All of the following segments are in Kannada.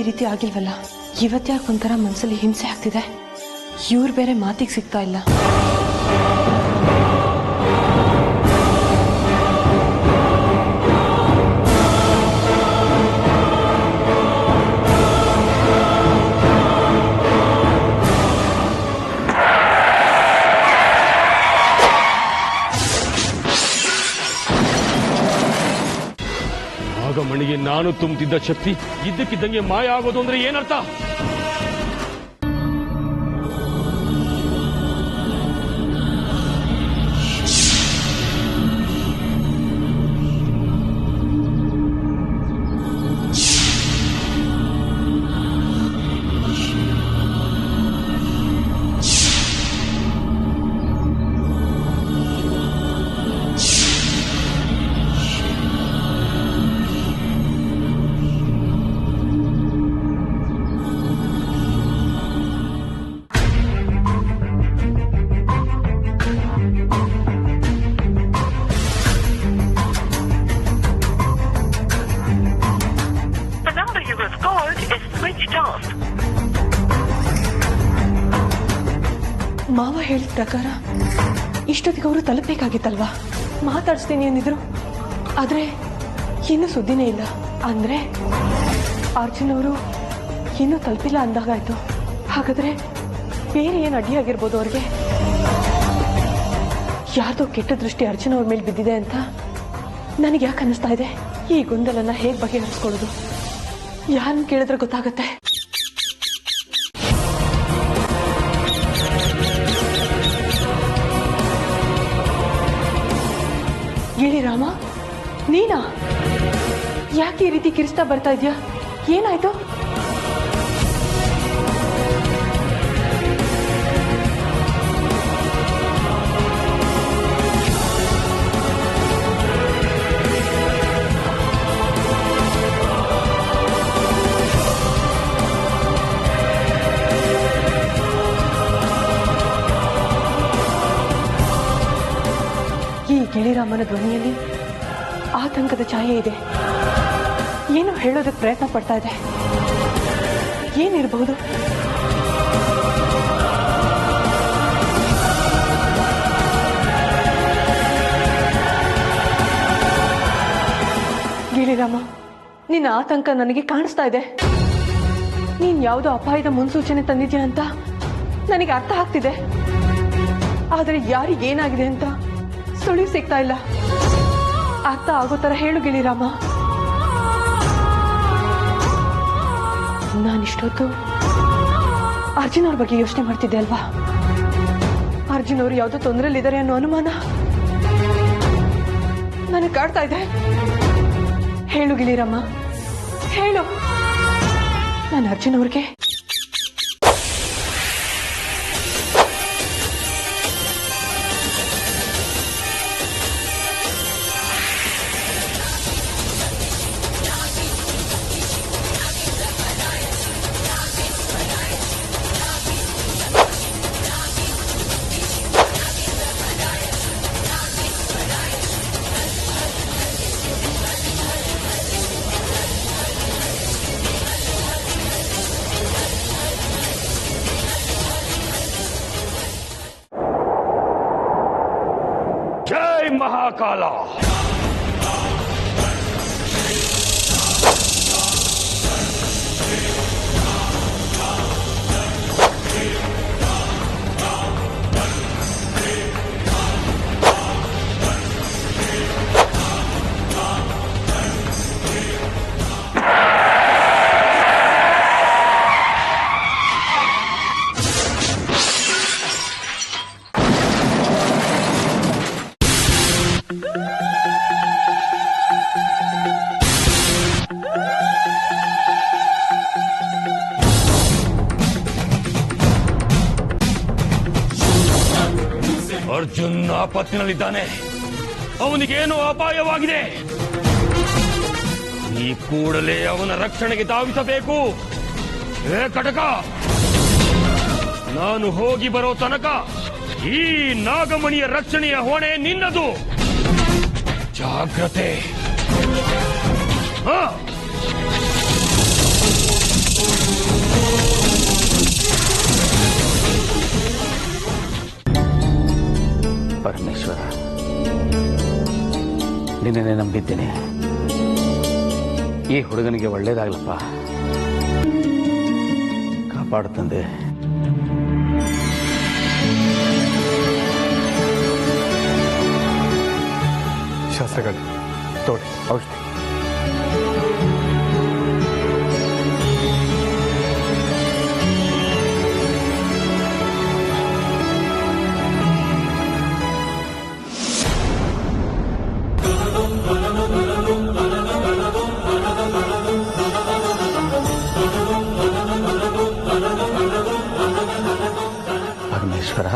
ಈ ರೀತಿ ಆಗಿಲ್ವಲ್ಲ, ಇವತ್ತ್ಯಾಕೆ ಒಂಥರ ಮನಸ್ಸಲ್ಲಿ ಹಿಂಸೆ ಆಗ್ತಿದೆ. ಇವ್ರು ಬೇರೆ ಮಾತಿಗೆ ಸಿಗ್ತಾ ಇಲ್ಲ. ನಾಗಮಣಿಗೆ ನಾನು ತುಂಬುತ್ತಿದ್ದ ಶಕ್ತಿ ಇದ್ದಕ್ಕಿದ್ದಂಗೆ ಮಾಯ ಆಗೋದು ಅಂದ್ರೆ ಏನರ್ಥ? ಮಾವ ಹೇಳಿದ ಪ್ರಕಾರ ಇಷ್ಟೊತ್ತಿಗೆ ಅವರು ತಲುಪಬೇಕಾಗಿತ್ತಲ್ವಾ? ಮಾತಾಡಿಸ್ತೀನಿ ಅಂದಿದ್ರು, ಆದ್ರೆ ಇನ್ನೂ ಸುದ್ದಿನೇ ಇಲ್ಲ. ಅಂದ್ರೆ ಅರ್ಜುನ್ ಅವರು ಇನ್ನೂ ತಲುಪಿಲ್ಲ ಅಂದಾಗಾಯ್ತು. ಹಾಗಾದ್ರೆ ಬೇರೆ ಏನು ಅಡ್ಡಿಯಾಗಿರ್ಬೋದು ಅವ್ರಿಗೆ? ಯಾರ್ದೋ ಕೆಟ್ಟ ದೃಷ್ಟಿ ಅರ್ಜುನ್ ಅವ್ರ ಮೇಲೆ ಬಿದ್ದಿದೆ ಅಂತ ನನಗೆ ಯಾಕೆ ಅನ್ನಿಸ್ತಾ ಇದೆ. ಈ ಗೊಂದಲನ ಹೇಗೆ ಬಗೆಹರಿಸ್ಕೊಳ್ಳೋದು? ಯಾರನ್ನ ಕೇಳಿದ್ರೆ ಗೊತ್ತಾಗತ್ತೆ? ಗಿಳಿರಾಮ, ನೀನಾ? ಯಾಕೆ ಈ ರೀತಿ ಕಿರಿಸ್ತಾ ಬರ್ತಾ ಇದ್ಯಾ? ಏನಾಯ್ತು? ಈ ಗಿಳಿರಾಮನ ಧ್ವನಿಯಲ್ಲಿ ಆತಂಕದ ಛಾಯೆ ಇದೆ. ಏನೋ ಹೇಳೋದಕ್ಕೆ ಪ್ರಯತ್ನ ಪಡ್ತಾ ಇದೆ. ಏನಿರಬಹುದು? ಗಿಳಿರಾಮ, ನಿನ್ನ ಆತಂಕ ನನಗೆ ಕಾಣಿಸ್ತಾ ಇದೆ. ನೀನ್ ಯಾವುದೋ ಅಪಾಯದ ಮುನ್ಸೂಚನೆ ತಂದಿದ್ಯಾ ಅಂತ ನನಗೆ ಅರ್ಥ ಆಗ್ತಿದೆ. ಆದರೆ ಯಾರಿಗೇನಾಗಿದೆ ಅಂತ ಸುಳಿವು ಸಿಗ್ತಾ ಇಲ್ಲ. ಅರ್ಥ ಆಗೋ ತರ ಹೇಳು ಗಿಳಿರಾಮ. ನಾನಿಷ್ಟೊತ್ತು ಅರ್ಜುನ್ ಅವ್ರ ಬಗ್ಗೆ ಯೋಚನೆ ಮಾಡ್ತಿದ್ದೆ ಅಲ್ವಾ? ಅರ್ಜುನ್ ಅವರು ಯಾವುದೋ ತೊಂದರೆಯಲ್ಲಿದ್ದಾರೆ ಅನ್ನೋ ಅನುಮಾನ ನನಗೆ ಕಾಡ್ತಾ ಇದೆ. ಹೇಳು ಗಿಳಿರಾಮ, ಹೇಳು. ನಾನು ಅರ್ಜುನ್ ಅವ್ರಿಗೆ ಮಹಾಕಾಲ. ಅರ್ಜುನ್ ಆಪತ್ತಿನಲ್ಲಿದ್ದಾನೆ. ಅವನಿಗೇನು ಅಪಾಯವಾಗಿದೆ. ಈ ಕೂಡಲೇ ಅವನ ರಕ್ಷಣೆಗೆ ಧಾವಿಸಬೇಕು. ಏ ಕಟಕ, ನಾನು ಹೋಗಿ ಬರೋ ತನಕ ಈ ನಾಗಮಣಿಯ ರಕ್ಷಣೆಯ ಹೊಣೆ ನಿನ್ನದು. ಜಾಗ್ರತೆ. ಪರಮೇಶ್ವರ, ನಿನ್ನೆ ನಂಬಿದ್ದೇನೆ. ಈ ಹುಡುಗನಿಗೆ ಒಳ್ಳೇದಾಗ್ಲಪ್ಪ. ಕಾಪಾಡು ತಂದೆ. ಶಾಸ್ತ್ರಗಳು ತೋಡಿ ಔಷಧಿ. ಪರಮೇಶ್ವರ,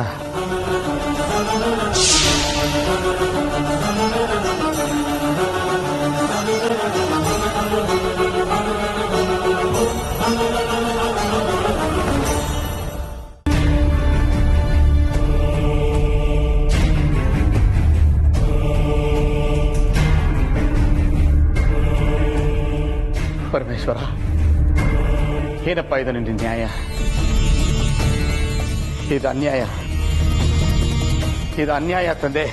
ಪರಮೇಶ್ವರ, ಏನಪ್ಪ ಇದು ನಿನ್ನ ನ್ಯಾಯ? ಇದು ಅನ್ಯಾಯ, ಇದು ಅನ್ಯಾಯ ತಂದೆ.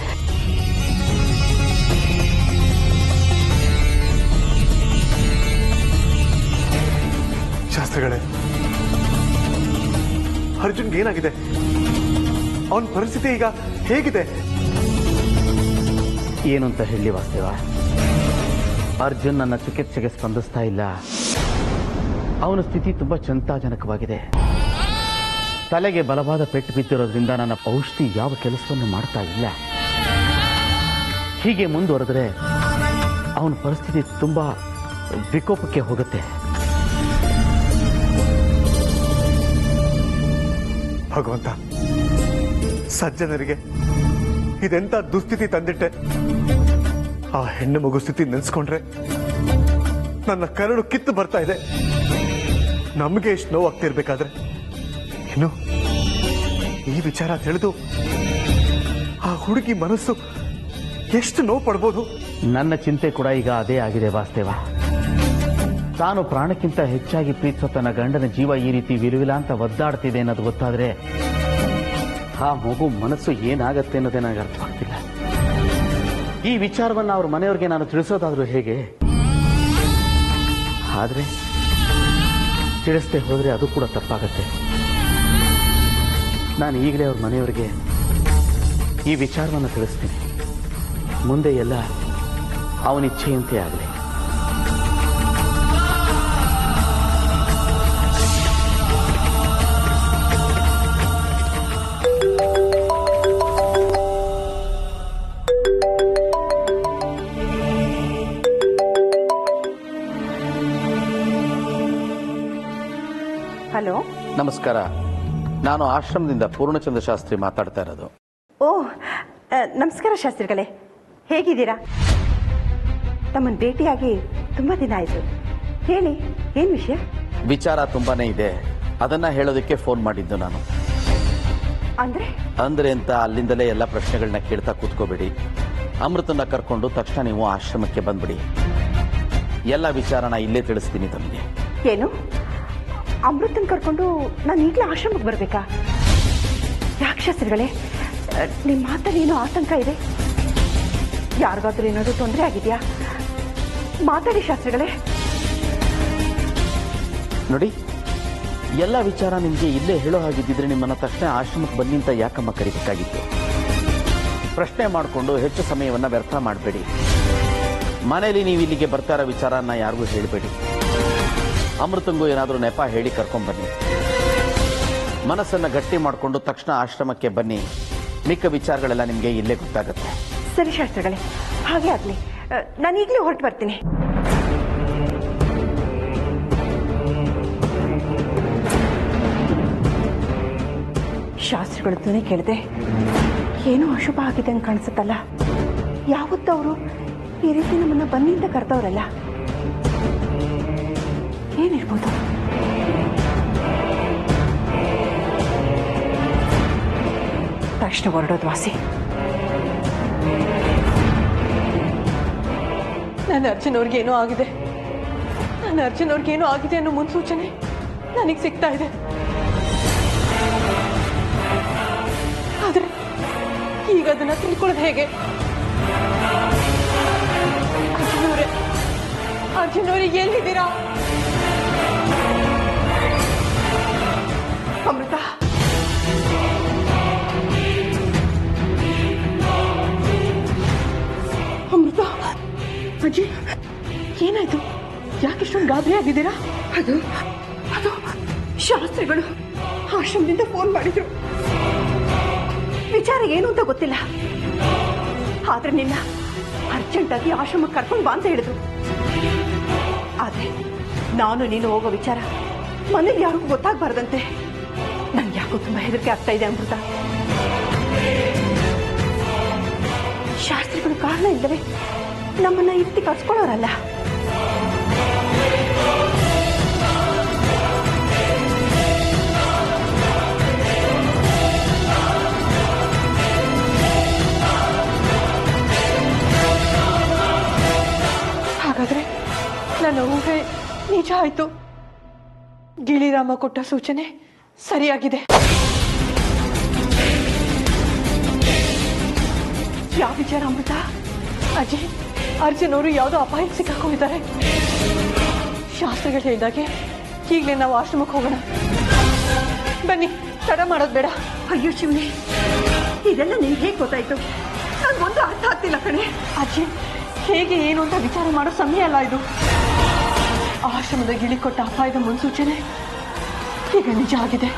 ಶಾಸ್ತ್ರಗಳೇ, ಅರ್ಜುನ್ಗೆ ಏನಾಗಿದೆ? ಅವನ ಪರಿಸ್ಥಿತಿ ಈಗ ಹೇಗಿದೆ? ಏನು ಅಂತ ಹೇಳಿ ವಾಸ್ತವ? ಅರ್ಜುನ್ ನನ್ನ ಚಿಕಿತ್ಸೆಗೆ ಸ್ಪಂದಿಸ್ತಾ ಇಲ್ಲ. ಅವನ ಸ್ಥಿತಿ ತುಂಬಾ ಚಿಂತಾಜನಕವಾಗಿದೆ. ತಲೆಗೆ ಬಲವಾದ ಪೆಟ್ಟು ಬಿದ್ದಿರೋದ್ರಿಂದ ನನ್ನ ಔಷಧಿ ಯಾವ ಕೆಲಸವನ್ನು ಮಾಡ್ತಾ ಇಲ್ಲ. ಹೀಗೆ ಮುಂದುವರೆದ್ರೆ ಅವನ ಪರಿಸ್ಥಿತಿ ತುಂಬಾ ವಿಕೋಪಕ್ಕೆ ಹೋಗುತ್ತೆ. ಭಗವಂತ, ಸಜ್ಜನರಿಗೆ ಇದೆಂತ ದುಸ್ಥಿತಿ ತಂದಿಟ್ಟೆ. ಆ ಹೆಣ್ಣು ಮಗು ಸ್ಥಿತಿ ನೆನೆಸ್ಕೊಂಡ್ರೆ ನನ್ನ ಕರಳು ಕಿತ್ತು ಬರ್ತಾ ಇದೆ. ನಮಗೆ ಎಷ್ಟು ನೋವಾಗ್ತಿರ್ಬೇಕಾದ್ರೆ ಇನ್ನು ಈ ವಿಚಾರ ತಿಳಿದು ಆ ಹುಡುಗಿ ಮನಸ್ಸು ಎಷ್ಟು ನೋವು ಪಡ್ಬೋದು. ನನ್ನ ಚಿಂತೆ ಕೂಡ ಈಗ ಅದೇ ಆಗಿದೆ ವಾಸ್ತವ. ತಾನು ಪ್ರಾಣಕ್ಕಿಂತ ಹೆಚ್ಚಾಗಿ ಪ್ರೀತಿಸೋ ತನ್ನ ಗಂಡನ ಜೀವ ಈ ರೀತಿ ವಿಲವಿಲ ಅಂತ ಒದ್ದಾಡ್ತಿದೆ ಅನ್ನೋದು ಗೊತ್ತಾದ್ರೆ ಆ ಮಗು ಮನಸ್ಸು ಏನಾಗತ್ತೆ ಅನ್ನೋದೇ ನನಗೆ ಅರ್ಥವಾಗ್ತಿಲ್ಲ. ಈ ವಿಚಾರವನ್ನು ಅವ್ರ ಮನೆಯವ್ರಿಗೆ ನಾನು ತಿಳಿಸೋದಾದ್ರೂ ಹೇಗೆ? ಆದ್ರೆ ತಿಳಿಸದೆ ಹೋದ್ರೆ ಅದು ಕೂಡ ತಪ್ಪಾಗತ್ತೆ. ನಾನು ಈಗಲೇ ಅವ್ರ ಮನೆಯವರಿಗೆ ಈ ವಿಚಾರವನ್ನು ತಿಳಿಸ್ತೀನಿ. ಮುಂದೆ ಎಲ್ಲ ಅವನಿಚ್ಛೆಯಂತೆ ಆಗಲಿ. ಹಲೋ, ನಮಸ್ಕಾರ. ನಾನು ಆಶ್ರಮದಿಂದ ಪೂರ್ಣಚಂದ್ರ ಶಾಸ್ತ್ರಿ ಮಾತಾಡ್ತಾ ಇರೋದು. ಓ ನಮಸ್ಕಾರ ಶಾಸ್ತ್ರಿಗಳೇ, ಹೇಗಿದ್ದೀರಾ? ತಮ್ಮನ್ನು ಭೇಟಿಯಾಗಿ ತುಂಬಾ ದಿನ ಆಯಿತು. ಹೇಳಿ, ಏನು ವಿಷಯ? ವಿಚಾರ ತುಂಬಾನೇ ಇದೆ, ಅದನ್ನ ಹೇಳೋದಕ್ಕೆ ಫೋನ್ ಮಾಡಿದ್ದು ನಾನು. ಅಂದ್ರೆ ಅಂತ ಅಲ್ಲಿಂದಲೇ ಎಲ್ಲ ಪ್ರಶ್ನೆಗಳನ್ನ ಕೇಳ್ತಾ ಕೂತ್ಕೋಬೇಡಿ. ಅಮೃತನ ಕರ್ಕೊಂಡು ತಕ್ಷಣ ನೀವು ಆಶ್ರಮಕ್ಕೆ ಬಂದ್ಬಿಡಿ. ಎಲ್ಲ ವಿಚಾರನ ಇಲ್ಲೇ ತಿಳಿಸ್ತೀನಿ ತಮಗೆ. ಏನು, ಅಮೃತನ್ ಕರ್ಕೊಂಡು ನಾನು ಈಗಲೇ ಆಶ್ರಮಕ್ಕೆ ಬರಬೇಕಾ? ಯಾಕೆ ಶಾಸ್ತ್ರಿಗಳೇ, ನಿಮ್ಮ ಮಾತಲ್ಲಿ ಏನೋ ಆತಂಕ ಇದೆ. ಯಾರಿಗಾದ್ರೂ ಏನಾದರೂ ತೊಂದರೆ ಆಗಿದೆಯಾ? ಮಾತಾಡಿ ಶಾಸ್ತ್ರಿಗಳೇ. ನೋಡಿ, ಎಲ್ಲ ವಿಚಾರ ನಿಮಗೆ ಇಲ್ಲೇ ಹೇಳೋ ಹಾಗಿದ್ದಿದ್ರೆ ನಿಮ್ಮನ್ನ ತಕ್ಷಣ ಆಶ್ರಮಕ್ಕೆ ಬನ್ನಿ ಅಂತ ಯಾಕಮ್ಮ ಕರಿಬೇಕಾಗಿತ್ತು? ಪ್ರಶ್ನೆ ಮಾಡಿಕೊಂಡು ಹೆಚ್ಚು ಸಮಯವನ್ನ ವ್ಯರ್ಥ ಮಾಡಬೇಡಿ. ಮನೆಯಲ್ಲಿ ನೀವು ಇಲ್ಲಿಗೆ ಬರ್ತಾ ಇರೋ ವಿಚಾರನ ಯಾರಿಗೂ ಹೇಳಬೇಡಿ. ಅಮೃತಂಗೂ ಏನಾದರೂ ನೆಪ ಹೇಳಿ ಕರ್ಕೊಂಡ್ಬನ್ನಿ. ಮನಸ್ಸನ್ನು ಗಟ್ಟಿ ಮಾಡಿಕೊಂಡು ತಕ್ಷಣ ಆಶ್ರಮಕ್ಕೆ ಬನ್ನಿ. ಮಿಕ್ಕ ವಿಚಾರಗಳೆಲ್ಲ ನಿಮಗೆ ಇಲ್ಲೇ ಗೊತ್ತಾಗುತ್ತೆ. ಸರಿ ಶಾಸ್ತ್ರಿಗಳೇ, ಹಾಗೆ ಆಗಲಿ. ನಾನು ಈಗಲೇ ಹೊರಟು ಬರ್ತೀನಿ. ಶಾಸ್ತ್ರಿಗಳದ್ದನೇ ಕೇಳಿದೆ, ಏನೋ ಅಶುಭ ಆಗಿದೆ ಅಂತ ಕಾಣಿಸುತ್ತಲ್ಲ. ಯಾವತ್ತವರು ಈ ರೀತಿ ನಮ್ಮನ್ನ ಬನ್ನಿ ಅಂತ ಕರೆದವರಲ್ಲ. ಏನಿರ್ಬೋದು? ತಕ್ಷಣ ಹೊರಡೋದು ವಾಸಿ. ನನ್ನ ಅರ್ಜುನ್ ಅವ್ರಿಗೇನೋ ಆಗಿದೆ ಅನ್ನೋ ಮುನ್ಸೂಚನೆ ನನಗೆ ಸಿಗ್ತಾ ಇದೆ. ಆದ್ರೆ ಈಗ ಅದನ್ನ ತಿಳ್ಕೊಳ್ಳೋದು ಹೇಗೆ? ಅರ್ಜುನ್ ಅವರೇ ಎಲ್ಲಿದ್ದೀರಾ? ಅಮೃತ, ಅಮೃತ, ಅಜ್ಜಿ ಏನಾಯ್ತು? ಯಾಕೆಷ್ಟೊಂದು ಗಾಬರಿ ಆಗಿದ್ದೀರಾ? ಅದು ಅದು ಶಾಸ್ತ್ರಿಗಳು ಆಶ್ರಮದಿಂದ ಫೋನ್ ಮಾಡಿದ್ರು. ವಿಚಾರ ಏನು ಅಂತ ಗೊತ್ತಿಲ್ಲ, ಆದ್ರೆ ನಿನ್ನ ಅರ್ಜೆಂಟಾಗಿ ಆಶ್ರಮಕ್ಕೆ ಕರ್ಕೊಂಡು ಬಾ ಅಂತ ಹೇಳಿದ್ರು. ಆದ್ರೆ ನಾನು ನೀನು ಹೋಗೋ ವಿಚಾರ ಮನೇಲಿ ಯಾರಿಗೂ ಗೊತ್ತಾಗಬಾರ್ದಂತೆ. ನನ್ಗೆ ಯಾಕೋ ತುಂಬಾ ಹೆದರಿಕೆ ಆಗ್ತಾ ಇದೆ ಅಮೃತ. ಶಾಸ್ತ್ರಿಗಳು ಕಾರಣ ಇಲ್ಲವೇ ನಮ್ಮನ್ನ ಇತ್ತಿ ಕರ್ಸ್ಕೊಳ್ಳೋರಲ್ಲ. ಹಾಗಾದ್ರೆ ನನ್ನ ಊಹೆ ನಿಜ ಆಯ್ತು. ಗಿಳಿರಾಮ ಕೊಟ್ಟ ಸೂಚನೆ ಸರಿಯಾಗಿದೆ. ಯಾವ ವಿಚಾರ ಅಮೃತ? ಅಜ್ಜಿ, ಅರ್ಜುನ್ ಅವರು ಯಾವುದೋ ಅಪಾಯಕ್ಕೆ ಸಿಕ್ಕಾಕೊಂಡಿದ್ದಾರೆ. ಶಾಸ್ತ್ರಿಗಳು ಹೇಳಿದಾಗೆ ಈಗಲೇ ನಾವು ಆಶ್ರಮಕ್ಕೆ ಹೋಗೋಣ. ಬನ್ನಿ, ತಡ ಮಾಡೋದು ಬೇಡ. ಅಯ್ಯೋ ಶಿವನೇ, ಇದೆಲ್ಲ ನಿನ್ಗೆ ಹೇಗೆ ಗೊತ್ತಾಯ್ತು? ನನ್ಗೊಂದು ಅರ್ಥ ಆಗ್ತಿಲ್ಲ ಕಣೆ. ಅಜ್ಜಿ, ಹೇಗೆ ಏನು ಅಂತ ವಿಚಾರ ಮಾಡೋ ಸಮಯ ಅಲ್ಲ ಇದು. ಆಶ್ರಮದ ಗಿಳಿ ಕೊಟ್ಟ ಅಪಾಯದ ಮುನ್ಸೂಚನೆ ಈಗ ನಿಜ ಆಗಿದೆ.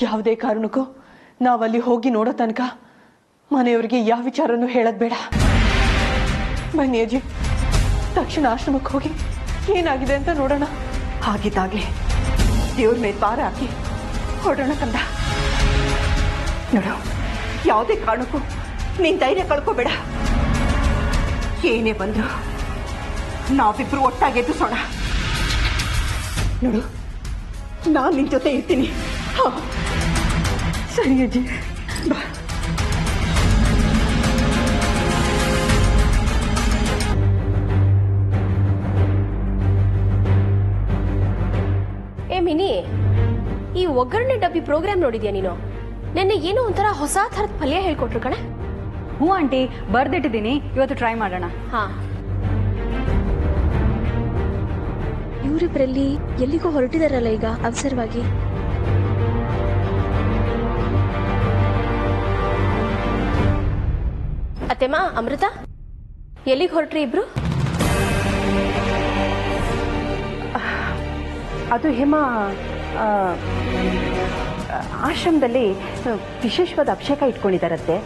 ಯಾವುದೇ ಕಾರಣಕ್ಕೂ ನಾವಲ್ಲಿ ಹೋಗಿ ನೋಡೋ ತನಕ ಮನೆಯವರಿಗೆ ಯಾವ ವಿಚಾರನೂ ಹೇಳೋದು ಬೇಡ. ಬನ್ನಿ ಅಜ್ಜಿ, ತಕ್ಷಣ ಆಶ್ರಮಕ್ಕೆ ಹೋಗಿ ಏನಾಗಿದೆ ಅಂತ ನೋಡೋಣ. ಹಾಗಿದ್ದಾಗ್ಲಿ ದೇವ್ರ ಮೇಲೆ ಭಾರ ಹಾಕಿ ಹೊರಡೋಣ ಕಂದ. ನೋಡು, ಯಾವುದೇ ಕಾರಣಕ್ಕೂ ನೀನ್ ಧೈರ್ಯ ಕಳ್ಕೋಬೇಡ. ಏನೇ ಬಂದ್ರು ನಾವಿಬ್ರು ಒಟ್ಟಾಗಿ ಎದುರಿಸೋಣ. ನೋಡು, ನಾನು ನಿನ್ ಜೊತೆ ಇರ್ತೀನಿ. ಸರಿ ಅಜ್ಜಿ, ಬಾ. ಏ ಮಿನಿ, ಈ ಒಗ್ಗರಣೆ ಡಬ್ಬಿ ಪ್ರೋಗ್ರಾಮ್ ನೋಡಿದ್ಯಾ ನೀನು? ನೆನ್ನೆ ಏನೋ ಒಂಥರ ಹೊಸ ಥರದ ಪಲ್ಯ ಹೇಳ್ಕೊಟ್ರು ಕಣೆ. ಹ್ಞೂ ಆಂಟಿ, ಬರ್ದಿಟ್ಟಿದ್ದೀನಿ, ಇವತ್ತು ಟ್ರೈ ಮಾಡೋಣ. ಹಾ, ಇವರಿಬ್ಬರಲ್ಲಿ ಎಲ್ಲಿಗೋ ಹೊರಟಿದಾರಲ್ಲ ಈಗ ಅವಸರವಾಗಿ. ಅತ್ತೆಮ್ಮ, ಅಮೃತ, ಎಲ್ಲಿಗೆ ಹೊರಟ್ರಿ ಇಬ್ರು? ಅದು ಹೇಮ, ಆಶ್ರಮದಲ್ಲಿ ವಿಶೇಷವಾದ ಅಭಿಷೇಕ ಇಟ್ಕೊಂಡಿದ್ದಾರಂತೆ.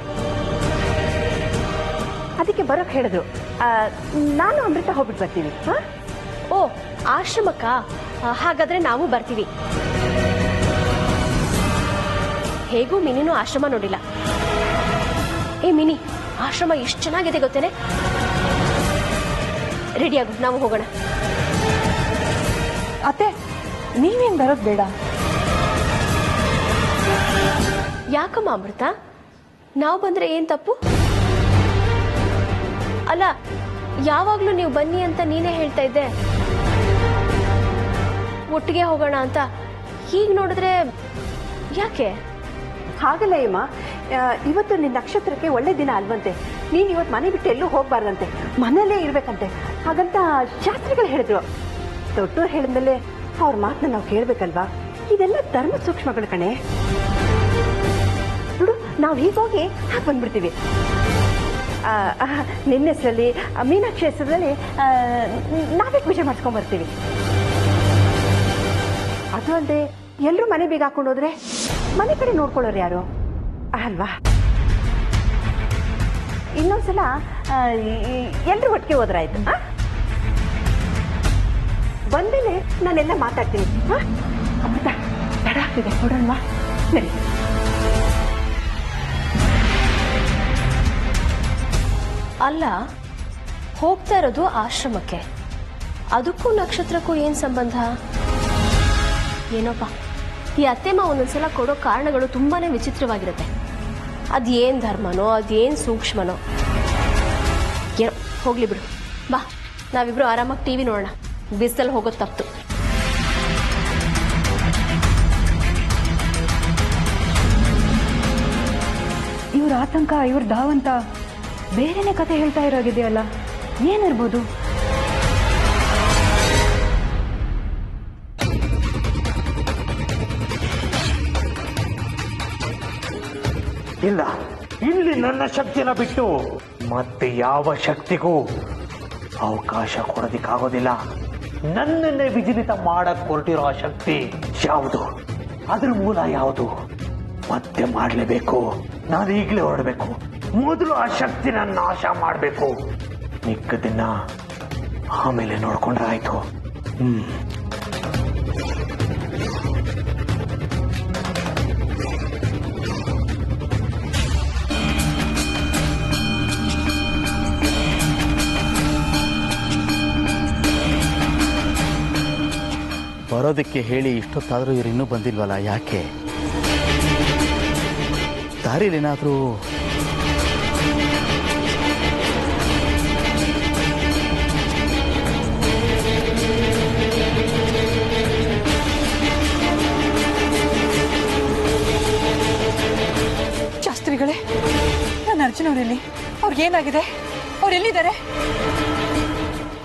ಅದಕ್ಕೆ ಬರೋಕೆ ಹೇಳಿದ್ರು. ನಾನು ಅಮೃತ ಹೋಗ್ಬಿಟ್ಟು ಬರ್ತೀನಿ. ಹಾ, ಓ, ಆಶ್ರಮಕ್ಕ? ಹಾಗಾದ್ರೆ ನಾವು ಬರ್ತೀವಿ. ಹೇಗೂ ಮಿನಿನೂ ಆಶ್ರಮ ನೋಡಿಲ್ಲ. ಏ ಮಿನಿ, ಆಶ್ರಮ ಎಷ್ಟು ಚೆನ್ನಾಗಿದೆ ಗೊತ್ತೇನೆ. ರೆಡಿಯಾಗು, ನಾವು ಹೋಗೋಣ. ಅತ್ತೆ, ನೀವೇನ್ ಬರೋದು ಬೇಡ. ಯಾಕಮ್ಮ ಅಮೃತ, ನಾವು ಬಂದ್ರೆ ಏನ್ ತಪ್ಪು? ಅಲ್ಲ, ಯಾವಾಗ್ಲೂ ನೀವು ಬನ್ನಿ ಅಂತ ನೀನೇ ಹೇಳ್ತಾ ಇದ್ದೆ, ಒಟ್ಟಿಗೆ ಹೋಗೋಣ ಅಂತ. ಈಗ ನೋಡಿದ್ರೆ ಯಾಕೆ? ಹಾಗಲ್ಲ ಹೇಮ, ಇವತ್ತು ನಿನ್ನ ನಕ್ಷತ್ರಕ್ಕೆ ಒಳ್ಳೆ ದಿನ ಅಲ್ವಂತೆ. ನೀನು ಇವತ್ತು ಮನೆ ಬಿಟ್ಟು ಎಲ್ಲೂ ಹೋಗ್ಬಾರ್ದಂತೆ, ಮನೆಯಲ್ಲೇ ಇರ್ಬೇಕಂತೆ. ಹಾಗಂತ ಶಾಸ್ತ್ರಿಗಳು ಹೇಳಿದ್ರು. ದೊಡ್ಡವ್ರು ಹೇಳಿದ್ಮೇಲೆ ಅವ್ರ ಮಾತನ್ನ ನಾವು ಕೇಳ್ಬೇಕಲ್ವಾ? ಇದೆಲ್ಲ ಧರ್ಮ ಸೂಕ್ಷ್ಮಗಳು ಕಣೆ. ನೋಡು, ನಾವು ಹೀಗೋಗಿ ಹಾಗೆ ಬಂದ್ಬಿಡ್ತೀವಿ. ನಿನ್ನ ಹೆಸರಲ್ಲಿ, ಮೀನಾಕ್ಷಿ ಹೆಸರಲ್ಲಿ ನಾವೇ ಪೂಜೆ ಮಾಡ್ಸ್ಕೊಂಡ್ಬರ್ತೀವಿ. ಅದು ಅಲ್ಲದೆ ಎಲ್ಲರೂ ಮನೆ ಬೀಗ ಹಾಕೊಂಡು ಹೋದ್ರೆ ಮನೆ ಕಡೆ ನೋಡ್ಕೊಳ್ಳೋರು ಯಾರು ಅಲ್ವಾ? ಇನ್ನೊಂದ್ಸಲ ಎಲ್ಲರೂ ಒಟ್ಟಿಗೆ ಹೋದ್ರಾಯ್ತು. ಬಂದ್ಮೇಲೆ ನಾನೆಲ್ಲ ಮಾತಾಡ್ತೀನಿ. ಅಮೃತ, ತಡ ಆಗ್ತಿದೆ, ನೋಡೋಣ. ಸರಿ. ಅಲ್ಲ, ಹೋಗ್ತಾ ಇರೋದು ಆಶ್ರಮಕ್ಕೆ, ಅದಕ್ಕೂ ನಕ್ಷತ್ರಕ್ಕೂ ಏನ್ ಸಂಬಂಧ? ಏನೋಪ್ಪ, ಈ ಅತ್ತೆಮ್ಮ ಒಂದೊಂದ್ಸಲ ಕೊಡೋ ಕಾರಣಗಳು ತುಂಬಾನೇ ವಿಚಿತ್ರವಾಗಿರುತ್ತೆ. ಅದೇನ್ ಧರ್ಮನೋ, ಅದೇನ್ ಸೂಕ್ಷ್ಮನೋ ಏನೋ. ಹೋಗ್ಲಿ ಬಿಡು, ಬಾ, ನಾವಿಬ್ರು ಆರಾಮಾಗಿ ಟಿವಿ ನೋಡೋಣ. ಬಿಸಿಲಲ್ಲಿ ಹೋಗೋದು ತಪ್ಪು. ಆತಂಕ ಇವ್ರ ಧಾವಂತ ಬೇರೆನೇ ಕತೆ ಹೇಳ್ತಾ ಇರೋಗಿದೆಯಲ್ಲ, ಏನಿರ್ಬೋದು? ಇಲ್ಲ, ಇಲ್ಲಿ ನನ್ನ ಶಕ್ತಿನ ಬಿಟ್ಟು ಮತ್ತೆ ಯಾವ ಶಕ್ತಿಗೂ ಅವಕಾಶ ಕೊಡೋದಿಕ್ಕಾಗೋದಿಲ್ಲ. ನನ್ನನ್ನೇ ವಿಚಲಿತ ಮಾಡಕ್ ಹೊರಟಿರೋ ಆ ಶಕ್ತಿ ಯಾವುದು, ಅದ್ರ ಮೂಲ ಯಾವುದು ಮತ್ತೆ ಮಾಡಲೇಬೇಕು. ನಾನು ಈಗಲೇ ಹೊರಡಬೇಕು. ಮೊದಲು ಆ ಶಕ್ತಿನ ನಾಶ ಮಾಡಬೇಕು. ಮಿಕ್ಕದನ್ನ ಆಮೇಲೆ ನೋಡ್ಕೊಂಡ್ರೆ ಆಯ್ತು. ಬರೋದಕ್ಕೆ ಹೇಳಿ ಇಷ್ಟೊತ್ತಾದರೂ ಇವ್ರು ಇನ್ನೂ ಬಂದಿಲ್ವಲ್ಲ, ಯಾಕೆ? ದಾರಿಲೇನಾದರೂ ಶಾಸ್ತ್ರಿಗಳೇ, ನನ್ನ ಅರ್ಜುನ್ ಅವರೆಲ್ಲಿ? ಅವ್ರಿಗೇನಾಗಿದೆ? ಅವ್ರು ಎಲ್ಲಿದ್ದಾರೆ?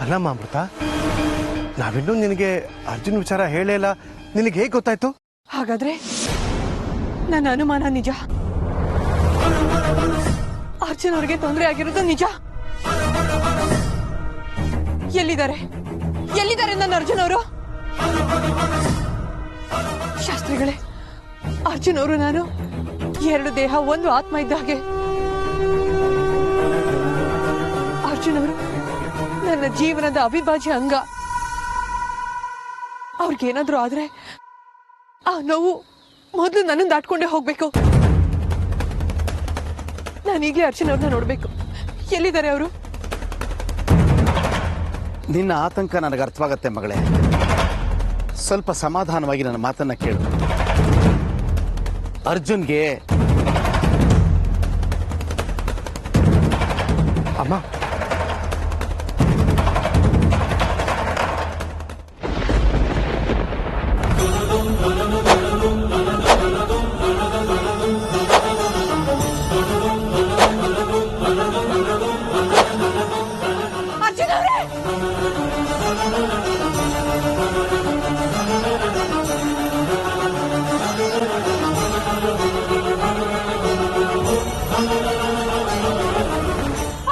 ಅಲ್ಲಮ್ಮ ಅಮೃತ, ನಾವಿನ್ನೂ ನಿನಗೆ ಅರ್ಜುನ್ ವಿಚಾರ ಹೇಳೇ ಇಲ್ಲ. ನಿನಗೆ ಹೇಗೆ ಗೊತ್ತಾಯ್ತು? ಹಾಗಾದ್ರೆ ನನ್ನ ಅನುಮಾನ ನಿಜ. ಅರ್ಜುನ್ ಅವ್ರಿಗೆ ತೊಂದರೆ ಆಗಿರೋದು ನಿಜ. ಎಲ್ಲಿದ್ದಾರೆ ಎಲ್ಲಿದ್ದಾರೆ ನನ್ನ ಅರ್ಜುನ್ ಅವರು? ಶಾಸ್ತ್ರಿಗಳೇ, ಅರ್ಜುನ್ ಅವರು ನಾನು ಎರಡು ದೇಹ ಒಂದು ಆತ್ಮ ಇದ್ದ ಹಾಗೆ. ಅರ್ಜುನ್ ಅವರು ನನ್ನ ಜೀವನದ ಅವಿಭಾಜ್ಯ ಅಂಗ. ಅವ್ರಿಗೇನಾದ್ರೂ ಆದ್ರೆ ಆ ನೋವು ಮೊದಲು ನನ್ನನ್ನು ದಾಟ್ಕೊಂಡೇ ಹೋಗ್ಬೇಕು. ನಾನೀಗಲೇ ಅರ್ಚನ್ ಅವ್ರನ್ನ ನೋಡ್ಬೇಕು. ಎಲ್ಲಿದ್ದಾರೆ ಅವರು? ನಿನ್ನ ಆತಂಕ ನನಗೆ ಅರ್ಥವಾಗತ್ತೆ ಮಗಳೇ. ಸ್ವಲ್ಪ ಸಮಾಧಾನವಾಗಿ ನನ್ನ ಮಾತನ್ನ ಕೇಳು. ಅರ್ಜುನ್ಗೆ ಅಮ್ಮ,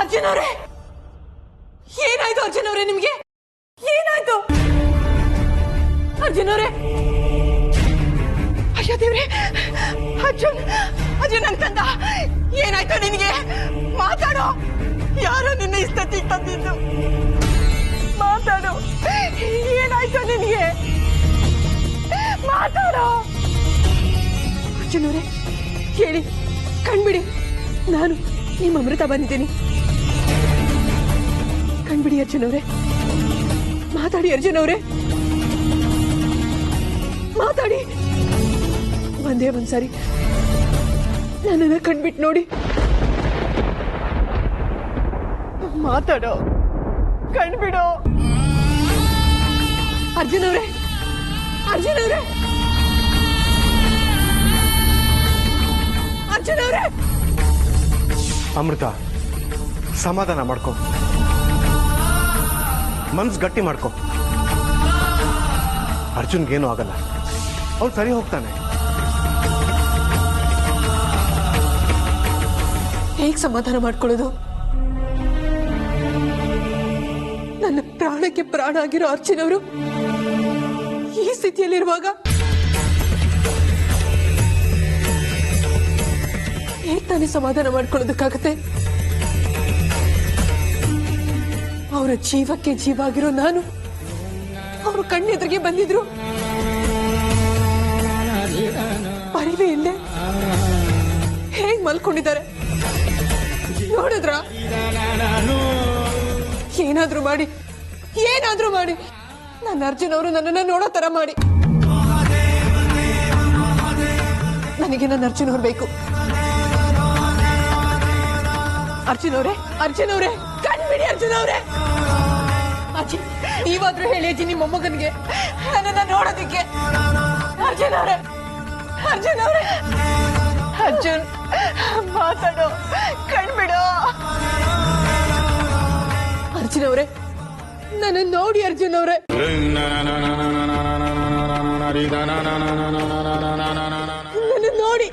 ಅರ್ಜುನ್ ಅವರೇ, ಏನಾಯ್ತು ಅರ್ಜುನ್ ಅವರೇ? ನಿಮ್ಗೆ ಏನಾಯ್ತು ಅರ್ಜುನ್ ಅವರೇ? ಅಯ್ಯೋ ದೇವ್ರೆ, ಅರ್ಜುನ್ ಅರ್ಜುನ್ ಅಂತಂದ. ಏನಾಯ್ತು ನಿನಗೆ? ಮಾತಾಡೋ. ಯಾರೋ ನಿನ್ನ ಇಷ್ಟೊತ್ತಿಗೆ ತಂದಿದ್ದು? ಮಾತಾಡೋ. ಏನಾಯ್ತು ನಿನಗೆ? ಮಾತಾಡೋ ಅರ್ಜುನ್ ಅವರೇ. ಹೇಳಿ, ಕಣ್ಬಿಡಿ. ನಾನು ನಿಮ್ಮ ಅಮೃತ ಬಂದಿದ್ದೀನಿ. ಕಣ್ಬಿಡಿ ಅರ್ಜುನ್ ಅವರೇ. ಮಾತಾಡಿ ಅರ್ಜುನ್ ಅವರೇ, ಮಾತಾಡಿ. ಒಂದೇ ಒಂದ್ಸಾರಿ ನನ್ನನ್ನ ಕಣ್ಬಿಟ್ಟು ನೋಡಿ. ಮಾತಾಡೋ, ಕಣ್ಬಿಡೋ ಅರ್ಜುನ್ ಅವರೇ. ಅರ್ಜುನ್ ಅವರೇ, ಅರ್ಜುನ್ ಅವರೇ. ಅಮೃತ, ಸಮಾಧಾನ ಮಾಡ್ಕೊ, ಮನ್ಸು ಗಟ್ಟಿ ಮಾಡ್ಕೊ. ಅರ್ಜುನ್ಗೇನು ಆಗಲ್ಲ, ಅವ್ನು ಸರಿ ಹೋಗ್ತಾನೆ. ಹೇಗೆ ಸಮಾಧಾನ ಮಾಡ್ಕೊಳ್ಳೋದು? ನನ್ನ ಪ್ರಾಣಕ್ಕೆ ಪ್ರಾಣ ಆಗಿರೋ ಅರ್ಚನ್ ಅವರು ಈ ಸ್ಥಿತಿಯಲ್ಲಿರುವಾಗ ಹೇಗೆ ತಾನೇ ಸಮಾಧಾನ ಮಾಡ್ಕೊಳ್ಳೋದಕ್ಕಾಗತ್ತೆ? ಅವರ ಜೀವಕ್ಕೆ ಜೀವ ಆಗಿರೋ ನಾನು ಅವರು ಕಣ್ಣೆದುರಿಗೆ ಬಂದಿದ್ರು. ಅರಿವೇ ಇಲ್ಲೇ ಹೇಗ್ ಮಲ್ಕೊಂಡಿದ್ದಾರೆ ನೋಡಿದ್ರ? ಏನಾದ್ರೂ ಮಾಡಿ, ಏನಾದ್ರೂ ಮಾಡಿ ನನ್ನ ಅರ್ಜುನ್ ಅವರು ನನ್ನನ್ನ ನೋಡೋ ತರ ಮಾಡಿ. ನನಗೆ ನನ್ನ ಅರ್ಜುನ್ ಅವ್ರು ಬೇಕು. ಅರ್ಜುನ್ ಅವರೇ, ಅರ್ಜುನ್ ಅವರೇ, ಕಣ್ಬಿಡಿ ಅರ್ಜುನ್ ಅವರೇ. ಅಜ್ಜಿ, ನೀವಾದ್ರೂ ಹೇಳಿ ಅಜ್ಜಿ ನಿಮ್ಮ ಮೊಮ್ಮಗನಿಗೆ ನನ್ನನ್ನ ನೋಡೋದಿಕ್ಕೆ. ಅರ್ಜುನ್ ಅವರೇ, ಅರ್ಜುನ್ ಅವರೇ, ಅರ್ಜುನ್ ಮಾತಾಡೋ, ಕಣ್ಬಿಡೋ. ಅರ್ಜುನ್ ಅವರೇ, ನನ್ನ ನೋಡಿ ಅರ್ಜುನ್ ಅವರೇ. ನನ್ನ ನೋಡಿ.